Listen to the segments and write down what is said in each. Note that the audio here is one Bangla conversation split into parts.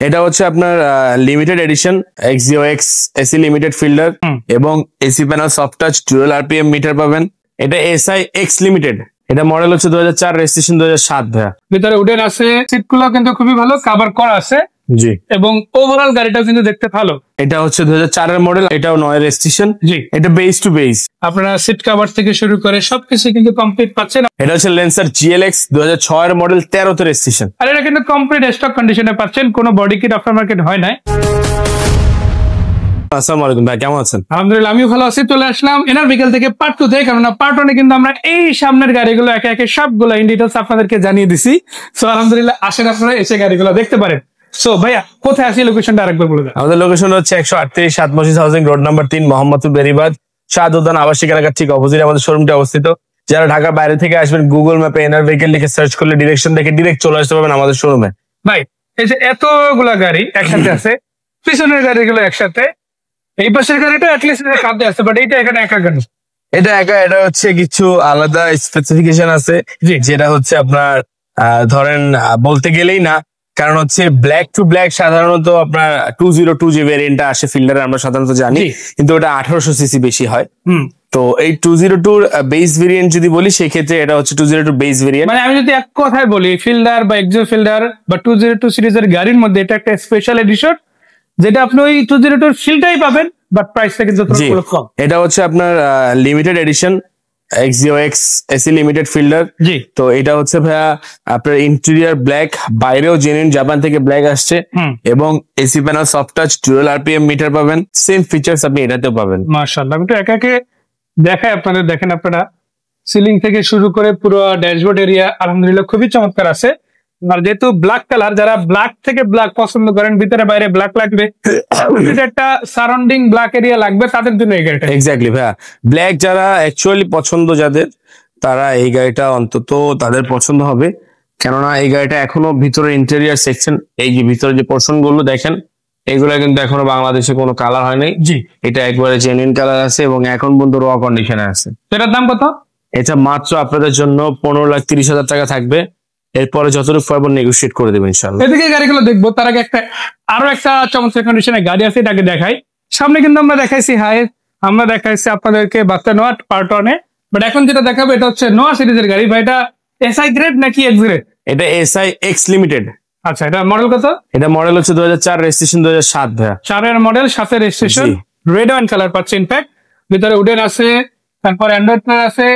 এটা হচ্ছে আপনার limited edition XZO-X AC limited Fielder এবং AC panel soft touch dual RPM meter পাবেন। এটা SI X লিমিটেড, এটা মডেল হচ্ছে 2004, রেজিস্ট্রেশন 2007 ভাইয়া। ভিতরে উডেন আছে, সিট গুলো কিন্তু খুবই ভালো কভার করা আছে জি, এবং ওভারঅল গাড়িটাও কিন্তু দেখতে ভালো। এটা হচ্ছে 2004 এর মডেল, এটাও 9 রেজিস্ট্রেশন জি। এটা বেস টু বেস, আপনারা সিট কভার থেকে শুরু করে সবকিছু কিন্তু কমপ্লিট পাচ্ছেন। এটা হচ্ছে লেন্সার GLX 2006 এর মডেল, 13 তে রেজিস্ট্রেশন। আর এটা কিন্তু কমপ্লিট স্টক কন্ডিশনে পাচ্ছেন, কোনো বডি কিট আফটার মার্কেট হয় নাই। আসসালামু আলাইকুম ভাই, কেমন আছেন? আলহামদুলিল্লাহ, আমিও ভালো আছি। চলে আসলাম এনার বিকেল থেকে পার্ট 2 তে, কারণ পার্ট 1 এ কিন্তু আমরা এই সামনের গাড়িগুলো একে একে সবগুলো ইন ডিটেইলস আপনাদেরকে জানিয়ে দিছি। সো আলহামদুলিল্লাহ, আসেন আপনারা এসে গাড়িগুলো দেখতে পারেন। সো ভাইয়া, কোথায় আছি, লোকেশনটা আরেকবার বলে দেন। আমাদের লোকেশন হচ্ছে 138 সাত মসজিদ housing road number 3, Mohammadpur Beribadh, Shah উদ্যান আবাসিক এলাকার ঠিক অপোজিট আমাদের শোরুমটা অবস্থিত। যারা ঢাকার বাইরে থেকে আসবেন, গুগল ম্যাপে এনার ভেহিকেল লিখে সার্চ করলে ডিরেকশন দেখে ডিরেক্ট চলে আসতে পারবেন আমাদের শোরুমে। ভাই, এই যে এতগুলা গাড়ি একসাথে আছে, পিছনের গাড়িগুলো একসাথে, এই পাশের গাড়িটা অ্যাটলিস্ট কাঁদতে আছে, বাট এইটা এখানে একা গাড়ি। এটা হচ্ছে কিছু আলাদা স্পেসিফিকেশন আছে, যেটা হচ্ছে আপনার ধরেন বলতে গেলেই না, কারণ হচ্ছে ব্ল্যাক টু ব্ল্যাক সাধারণত আপনার 202 যে ভেরিয়েন্টটা আসে ফিল্ডারে আমরা সাধারণত জানি, কিন্তু ওটা 1800 সিসি বেশি হয়। তো এই 202 বেস ভেরিয়েন্ট যদি বলি, সেক্ষেত্রে এটা হচ্ছে 202 বেস ভেরিয়েন্ট। মানে আমি যদি এক কথায় বলি, ফিল্ডার বা এক্সো ফিল্ডার বা 202 সিরিজের গাড়ির মধ্যে এটা একটা স্পেশাল এডিশন, যেটা আপনি ওই 202 ফিল্ডটাই পাবেন, বাট প্রাইসটা কিন্তু কম। এটা হচ্ছে আপনার limited edition XZO-X AC limited Fielder. জি। তো এটা হচ্ছে ভাইয়া আপনার ইন্টেরিয়র ব্ল্যাক, বাইরেও জেনুইন জাপান থেকে ব্ল্যাক আসছে, এবং AC panel soft touch dual RPM meter পাবেন। সেম ফিচার্স আপনি এটাতেও পাবেন। মাশাআল্লাহ, আমি তো একা একে দেখাই আপনাদের, দেখেন আপনারা সিলিং থেকে শুরু করে পুরো ড্যাশবোর্ড এরিয়া আলহামদুলিল্লাহ খুবই চমৎকার আছে। আর যেহেতু ব্ল্যাক কালার, যারা ব্ল্যাক থেকে ব্ল্যাক পছন্দ করেন, ভিতরে বাইরে ব্ল্যাক লাগবে, একটা সারাউন্ডিং ব্ল্যাক এরিয়া লাগবে, তাদের জন্য এই গাড়িটা। এক্স্যাক্টলি ভাইয়া, ব্ল্যাক যারা অ্যাকচুয়ালি পছন্দ যাদের, তারা এই গাড়িটা অন্তত তাদের পছন্দ হবে। কেননা এই গাড়িটা এখনো ভিতরে ইন্টেরিয়র সেকশন, এই যে ভিতরে যে পোর্শন গুলো দেখেন, এগুলা কিন্তু এখনো বাংলাদেশে কোনো কালার হয় নাই। জি। এটা একবারে জেনুইন কালার আছে এবং এখন পর্যন্ত র কন্ডিশনে আছে। এটার দাম কত? এটা মাত্র আপনাদের জন্য 15,30,000 টাকা থাকবে। এরপরে যতটুকু পারবো নেগোশিয়েট করে দেবেন ইনশাআল্লাহ। এদিকে গাড়িগুলো দেখবো, তার আগে আরো একটা চমৎকার কন্ডিশনে গাড়ি আছে, এটাকে দেখাই। সামনে কিন্তু আমরা দেখাইছি আমরা দেখাইছি আপনাদেরকে বাচ্চা নোয়া পার্ট 1 এ, বাট এখন যেটা দেখাবো এটা হচ্ছে নোয়া সিরিজের গাড়ি। ভাই, এটা SI গ্রেড নাকি X গ্রেড? এটা SI X লিমিটেড। আচ্ছা, এটা মডেল কত? এটা মডেল হচ্ছে 2004, রেজিস্ট্রেশন 2007 ভাইয়া। 4 এর মডেল, 7 এর রেজিস্ট্রেশন, রেড ওয়াইন কালার পাচ্ছে ইনফ্যাক্ট। ভিতরে উডেন আছে, তারপর অ্যান্ড্রয়েড প্লে আছে,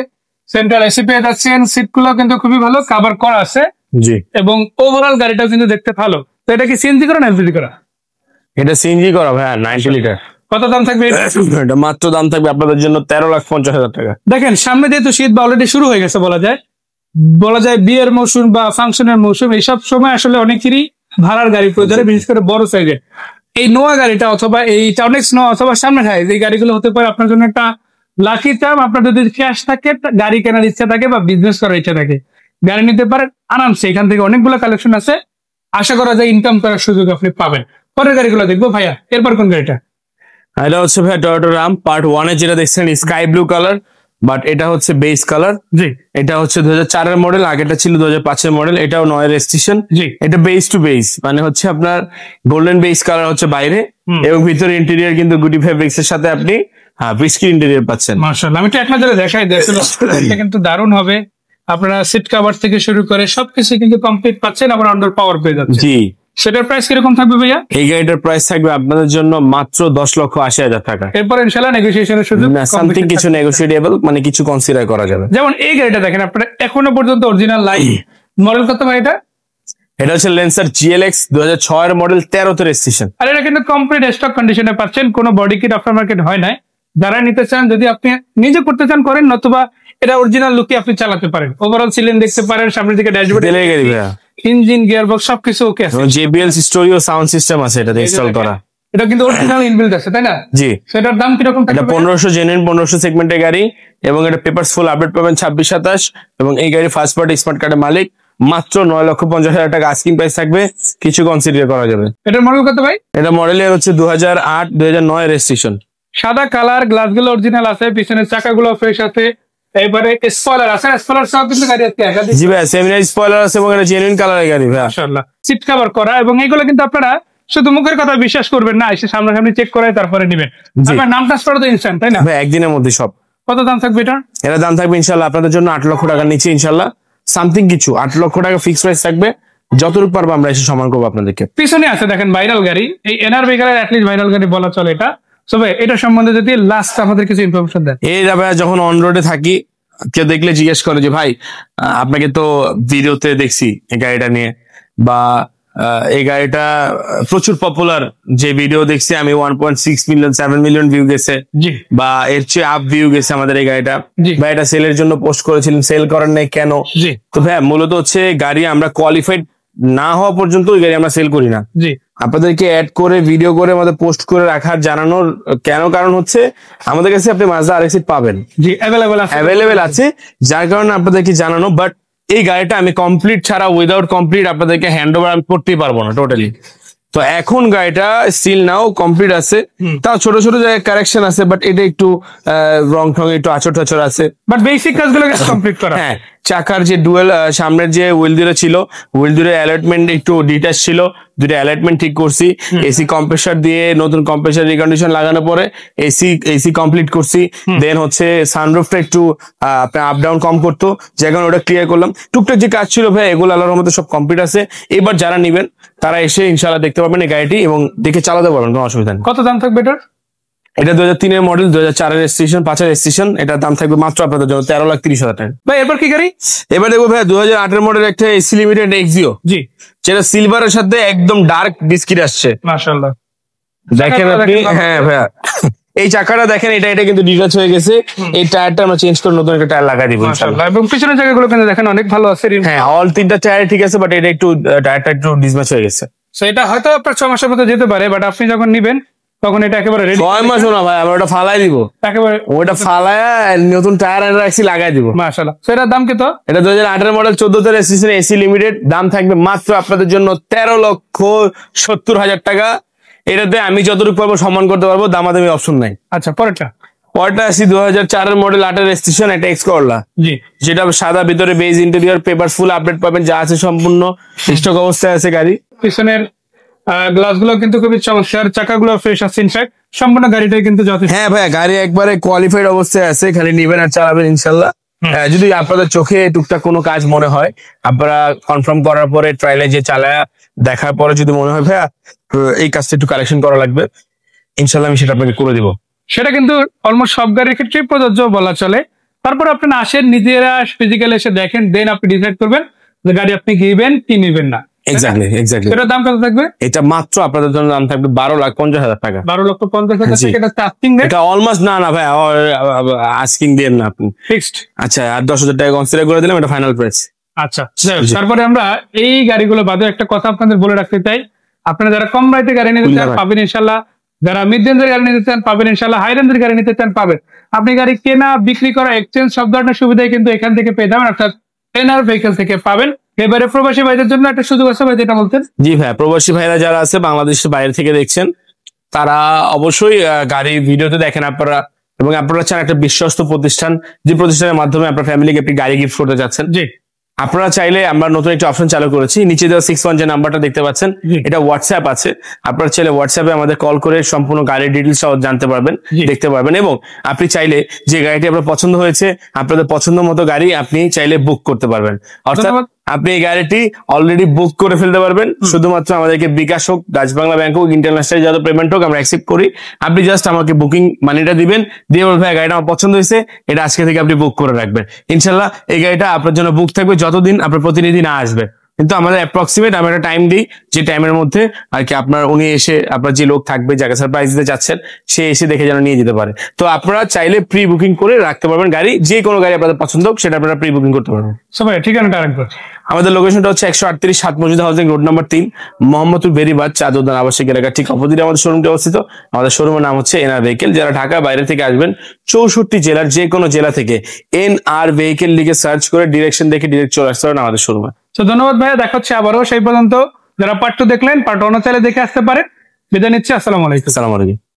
সেন্ট্রাল এসি পেয়ে যাচ্ছেন, সিট গুলো কিন্তু খুবই ভালো কভার করা আছে। জি। এবং ওভারঅল গাড়িটাও কিন্তু দেখতে ভালো। তো এটা কি সিএনজি করা না এলপিজি করা? এটা সিএনজি করা ভাইয়া, 90 লিটার। কত দাম থাকবে এটা? মাত্র দাম থাকবে আপনাদের জন্য 13,50,000 টাকা। দেখেন, সামনে যেহেতু শীত বা অলরেডি শুরু হয়ে গেছে, বলা যায় বিয়ের মৌসুম বা ফাংশনের মৌসুম, এইসব সময় আসলে অনেকেরই ভাড়ার গাড়ি প্রয়োজন, বিশেষ করে বড় সাইজের। এই নোয়া গাড়িটা অথবা এই টাউনেক্স নোয়া অথবা সামনে এই গাড়িগুলো হতে পারে আপনার জন্য একটা লাকি চার্ম। আপনার যদি ক্যাশ থাকে, গাড়ি কেনার ইচ্ছা থাকে বা বিজনেস করার ইচ্ছা থাকে, গাড়ি নিতে পারেন আরামসে। এখান থেকে অনেকগুলো কালেকশন আছে, আশা করা যায় ইনকাম করার সুযোগ আপনি পাবেন। পরের গাড়িগুলো দেখবো ভাইয়া। এরপর কোন গাড়িটা? এটা হচ্ছে ভাইয়া টয়োটা রাম পার্ট 1 এ, যেটা দেখছেন স্কাই ব্লু কালার, বাট এটা হচ্ছে বেস কালার। জি। এটা হচ্ছে 2004 এর মডেল, আগেটা ছিল 2005 এর মডেল, এটাও 9 রেজিস্ট্রেশন। জি। এটা বেস টু বেস, মানে হচ্ছে আপনার গোল্ডেন বেস কালার হচ্ছে বাইরে, এবং ভিতরে ইন্টেরিয়র কিন্তু গুটি ফেব্রিক্স এর সাথে আপনি বিস্কিট ইন্টেরিয়র পাচ্ছেন। মাশাআল্লাহ, আমি তো এক নজরে দেখাই দেখুন, এটা কিন্তু দারুণ হবে। আপনারা সিট কভার থেকে শুরু করে সবকিছু কিন্তু কমপ্লিট পাচ্ছেন, আবার আন্ডার পাওয়ার পেয়ে যাচ্ছেন। জি। সেটার প্রাইস কিরকম থাকবে ভাইয়া? এই গাড়িটার প্রাইস থাকবে আপনাদের জন্য মাত্র 10,80,000 টাকা। এরপর ইনশাআল্লাহ নেগোসিয়েশনের সুযোগ, সামথিং কিছু নেগোশিয়েটেবল, মানে কিছু কনসিডার করা যাবে। যেমন এই গাড়িটা দেখেন, আপনারা এখনো পর্যন্ত অরিজিনাল লাইন। মডেল কত ভাই এটা? এটা হচ্ছে লেন্সার GLX 2006 এর মডেল, 13 তে রেজিস্ট্রেশন। আর এটা কিন্তু কমপ্লিট স্টক কন্ডিশনে পাচ্ছেন, কোনো বডি কিট আফটার মার্কেট হয় নাই। যারা নিতে চান, যদি আপনি নিজে করতে চান করেন, নতুবা এটা অরিজিনাল লুকে আপনি চালাতে পারেন। ওভারঅল সিলিং দেখতে পারেন, সামনের দিকে ড্যাশবোর্ড, ইঞ্জিন, গিয়ারবক্স সবকিছু ওকে আছে। JBL স্টোরিও সাউন্ড সিস্টেম আছে এটাতে ইনস্টল করা। এটা কিন্তু অরিজিনাল ইনবিল্ট আছে, তাই না? জি। সেটার দাম কিরকম? এটা 1500 জেনুইন 1500 সেগমেন্টের গাড়ি, এবং এটা পেপারস ফুল আপডেট পাবেন 26-27, এবং এই গাড়ি ফার্স্ট পার্টি স্মার্ট কার্ডের মালিক। মাত্র 9,50,000 টাকা আস্কিং প্রাইস থাকবে, কিছু কনসিডার করা যাবে। এটার মডেল কত ভাই? এটা মডেলের হচ্ছে 2008 2009 রেজিস্ট্রেশন। সাদা কালার, গ্লাস গুলো অরিজিনাল আছে, পিছনের চাকাগুলো ফ্রেশ আছে, এবারে স্পয়লার আছে, স্পয়লার সহ কিন্তু গাড়ি আছে। জি ভাই, সেমিনার স্পয়লার আছে এবং এটা জেনুইন কালারের গাড়ি ভাই। মাশাআল্লাহ, সিট কভার করা, এবং এইগুলো কিন্তু আপনারা শুধু মুখের কথা বিশ্বাস করবেন না, এসে সামনাসামনি চেক করে তারপরে নেবেন। জি। আপনার নাম ট্রান্সফার তো ইনস্ট্যান্ট, তাই না? ভাই একদিনের মধ্যে সব। কত দাম থাকবে এটা? এটা দাম থাকবে ইনশাল্লাহ আপনাদের জন্য 8 লক্ষ টাকার নিচে, ইনশাল্লাহ সামথিং কিছু 8 লক্ষ টাকা ফিক্স প্রাইস থাকবে। যতটুকু পারবো আমরা এসে সমান করবো আপনাদেরকে। পিছনে আছে দেখেন ভাইরাল গাড়ি, এই এনআর ভেহিকলের অ্যাটলিস্ট ভাইরাল গাড়ি বলা চলে এটা। তবে এটা সম্বন্ধে যদি লাস্ট আমাদের কিছু ইনফরমেশন দেন। এই ভাই যখন অন রোডে থাকি কেউ দেখলে জিজ্ঞেস করে যে ভাই আপনাকে তো ভিডিওতে দেখছি এই গাড়িটা নিয়ে, বা এই গাড়িটা প্রচুর পপুলার, যে ভিডিও দেখছি আমি 1.6 মিলিয়ন 7 মিলিয়ন ভিউ গেছে, জি বা এর চেয়ে আপ ভিউ গেছে আমাদের এই গাড়িটা। জি। ভাই এটা সেলের জন্য পোস্ট করেছিলেন, সেল করেন নাই কেন? জি তো ভাই মূলত হচ্ছে গাড়ি আমরা কোয়ালিফাইড না হওয়া পর্যন্ত ওই গাড়ি আমরা সেল করি না। জি আপনাদেরকে অ্যাড করে ভিডিও করে আমাদের পোস্ট করে রাখার জানানোর কেন কারণ হচ্ছে আমাদের কাছে আপনি মাজদা RX পাবেন, জি অ্যাভেলেবেল আছে, যার কারণে আপনাদেরকে জানানো। বাট এই গাড়িটা আমি কমপ্লিট ছাড়া উইদাউট কমপ্লিট আপনাদেরকে হ্যান্ড ওভার আমি করতেই পারবো না টোটালি। তো এখন গাড়িটা স্টিল নাও কমপ্লিট আছে, তাও ছোট ছোট জায়গায় কারেকশন আছে, বাট এটা একটু রং ঠং একটু আচর টাচর আছে, বাট বেসিক কাজগুলো কমপ্লিট করা। হ্যাঁ চাকার যে ডুয়েল সামনের যে হুইল দুটো ছিল, হুইল দুটো অ্যালাইনমেন্ট একটু ডিটাচ ছিল, দুটো অ্যালাইনমেন্ট ঠিক করছি। এসি কম্প্রেসার দিয়ে নতুন কম্প্রেসার রিকন্ডিশন লাগানোর পরে এসি কমপ্লিট করছি। দেন হচ্ছে সানরুফটা একটু আপনার আপ ডাউন কম করতো, যেখানে ওটা ক্লিয়ার করলাম। টুকটাক যে কাজ ছিল ভাই এগুলো আল্লাহর রহমতে সব কমপ্লিট আছে। এবার যারা নিবেন তারা এসে ইনশাআল্লাহ দেখতে পাবেন এই গাড়িটি এবং দেখে চালাতে পারবেন, কোনো অসুবিধা নেই। কত দাম থাকবে এটার? এটা 2003 মডেল, 2004 রেজিস্ট্রেশন, 5 রেজিস্ট্রেশন। এটার দাম থাকবে মাত্র আপনাদের জন্য 13,30,000 টাকা। ভাই এরপর কি গাড়ি? এবার দেখবো ভাই 2008 মডেল একটা এসি লিমিটেড এক্সিও, জি যেটা সিলভারের সাথে একদম ডার্ক বিস্কিট আসছে। মাশাআল্লাহ দেখেন আপনি, হ্যাঁ ভাইয়া এই চাকাটা দেখেন, এটা কিন্তু ডিটাচ হয়ে গেছে। এই টায়ারটা আমরা চেঞ্জ করে নতুন একটা টায়ার লাগাই দিব ইনশাআল্লাহ। মাশাআল্লাহ। এবং পিছনের জায়গাগুলো কিন্তু দেখেন অনেক ভালো আছে। হ্যাঁ অল তিনটা টায়ার ঠিক আছে, বাট এটা একটু টায়ারটা একটু ডিসম্যাচ হয়ে গেছে। সো এটা হয়তো আপনার 6 মাসের মধ্যে যেতে পারে, বাট আপনি যখন নিবেন তখন এটা একেবারে রেডি। 6 মাস না ভাই, আমরা ওটা ফালাই দিব, একেবারে ওটা ফালায় নতুন টায়ার এনে রাখছি লাগাই দিব। মাশাআল্লাহ। সো এটার দাম কত? এটা 2008 মডেল 14 রেজিস্ট্রেশন এসি লিমিটেড, দাম থাকবে মাত্র আপনাদের জন্য 13,70,000 টাকা। এটাতে আমি যতটুকু পারবো সম্মান করতে পারবো, দামাদামি অপশন নাই। আচ্ছা পরেরটা। পরটা আসি 2004 মডেল 8 রেজিস্ট্রেশন, এটা এক্স করলা, জি যেটা সাদা, ভিতরে beige interior, paper full update পাবেন, যা আছে সম্পূর্ণ স্টক অবস্থায় আছে গাড়ি। পিছনের গ্লাসগুলো কিন্তু খুবই চমৎকার, চাকাগুলো ফ্রেশ আছে। ইনফ্যাক্ট সম্পূর্ণ গাড়িটাই কিন্তু যথেষ্ট। হ্যাঁ ভাই গাড়ি একবারে কোয়ালিফাইড অবস্থায় আছে, খালি নিবেন আর চালাবেন ইনশাল্লাহ। যদি আপনাদের চোখে টুকটাক কোনো কাজ মনে হয়, আপনারা কনফার্ম করার পরে ট্রায়ালে যে চালায়া দেখার পরে যদি মনে হয় ভাইয়া এই কাজটা একটু কারেকশন করা লাগবে, ইনশাল্লাহ আমি সেটা আপনাকে করে দিব। সেটা কিন্তু অলমোস্ট সব গাড়ির ক্ষেত্রে প্রযোজ্য বলা চলে। তারপর আপনারা আসেন, নিজেরা ফিজিক্যালি এসে দেখেন, দেন আপনি ডিসাইড করবেন যে গাড়ি আপনি কিনবেন কি নিবেন না। এক্স্যাক্টলি। এটার দাম কত থাকবে? এটা মাত্র আপনাদের জন্য দাম থাকবে 12,50,000 টাকা। 12,50,000 জি। টাকা। এটা আস্কিং রেট? এটা অলমোস্ট না ভাই, আস্কিং দিয়ে না আপনি, ফিক্সড। আচ্ছা আর 10,000 টাকা কনসিডার করে দিলাম, এটা ফাইনাল প্রাইস। আচ্ছা তারপরে আমরা এই গাড়িগুলো বাদে একটা কথা আপনাদের বলে রাখতে চাই, আপনারা যারা কম প্রাইসে গাড়ি নিতে চান পাবেন ইনশাল্লাহ, যারা মিড রেঞ্জের গাড়ি নিতে চান পাবেন ইনশাল্লাহ, হাই রেঞ্জের গাড়ি নিতে চান পাবেন। আপনি গাড়ি কেনা, বিক্রি করা, এক্সচেঞ্জ সব ধরনের সুবিধাই কিন্তু এখান থেকে পেয়ে যাবেন, অর্থাৎ এনআর ভেহিকল থেকে পাবেন। এবারে প্রবাসী ভাইদের জন্য একটা সুযোগ আছে ভাই, যেটা বলতেন। জি ভাই, প্রবাসী ভাইরা যারা আছে বাংলাদেশের বাইরে থেকে দেখছেন, তারা অবশ্যই গাড়ি ভিডিওতে দেখেন আপনারা, এবং আপনারা চান একটা বিশ্বস্ত প্রতিষ্ঠান, যে প্রতিষ্ঠানের মাধ্যমে আপনার ফ্যামিলিকে আপনি গাড়ি গিফট করতে চাচ্ছেন। জি আপনারা চাইলে আমরা নতুন একটা অপশন চালু করেছি, নিচে দেওয়া 61 যে নাম্বারটা দেখতে পাচ্ছেন, এটা হোয়াটসঅ্যাপ আছে। আপনারা চাইলে হোয়াটসঅ্যাপে আমাদের কল করে সম্পূর্ণ গাড়ির ডিটেলস জানতে পারবেন, দেখতে পারবেন, এবং আপনি চাইলে যে গাড়িটি আপনার পছন্দ হয়েছে, আপনাদের পছন্দ মতো গাড়ি আপনি চাইলে বুক করতে পারবেন। অর্থাৎ আপনি এই গাড়িটি অলরেডি বুক করে ফেলতে পারবেন, শুধুমাত্র আমাদেরকে বিকাশ হোক, ডাচ বাংলা ব্যাংক হোক, ইন্টারন্যাশনাল যত পেমেন্ট হোক আমরা অ্যাকসেপ্ট করি। আপনি জাস্ট আমাকে বুকিং মানিটা দিবেন, দিয়ে বলবেন ভাই গাড়িটা আমার পছন্দ হয়েছে, এটা আজকে থেকে আপনি বুক করে রাখবেন। ইনশাল্লাহ এই গাড়িটা আপনার জন্য বুক থাকবে যতদিন আপনার প্রতিনিধি না আসবে। কিন্তু আমাদের অ্যাপ্রক্সিমেট আমরা একটা টাইম দিই, যে টাইমের মধ্যে আর কি আপনার উনি এসে, আপনার যে লোক থাকবে যাকে সারপ্রাইজ দিতে চাচ্ছেন, সে এসে দেখে যেন নিয়ে যেতে পারে। তো আপনারা চাইলে প্রি বুকিং করে রাখতে পারবেন গাড়ি, যে কোনো গাড়ি আপনাদের পছন্দ হোক সেটা আপনারা প্রি বুকিং করতে পারবেন। সবাই ঠিকানাটা আরেকবার। আমাদের লোকেশনটা হচ্ছে 138 সাত মসজিদ housing road number 3, Mohammadpur Beribadh চাঁদুদ্দান আবাসিক এলাকা ঠিক অপোজিটে আমাদের শোরুমটি অবস্থিত। আমাদের শোরুমের নাম হচ্ছে এনআর ভেহিকেল। যারা ঢাকা বাইরে থেকে আসবেন, 64 জেলার যে কোনো জেলা থেকে এনআর ভেহিকেল লিখে সার্চ করে ডিরেকশন দেখে ডিরেক্ট চলে আসতে পারেন আমাদের শোরুমে। তো ধন্যবাদ ভাইয়া, দেখা হচ্ছে আবারও। সেই পর্যন্ত যারা পার্ট 2 দেখলেন, পার্ট 1 চাইলে দেখে আসতে পারেন। বিদায় নিচ্ছি, আসসালামু আলাইকুম। আসসালামু আলাইকুম।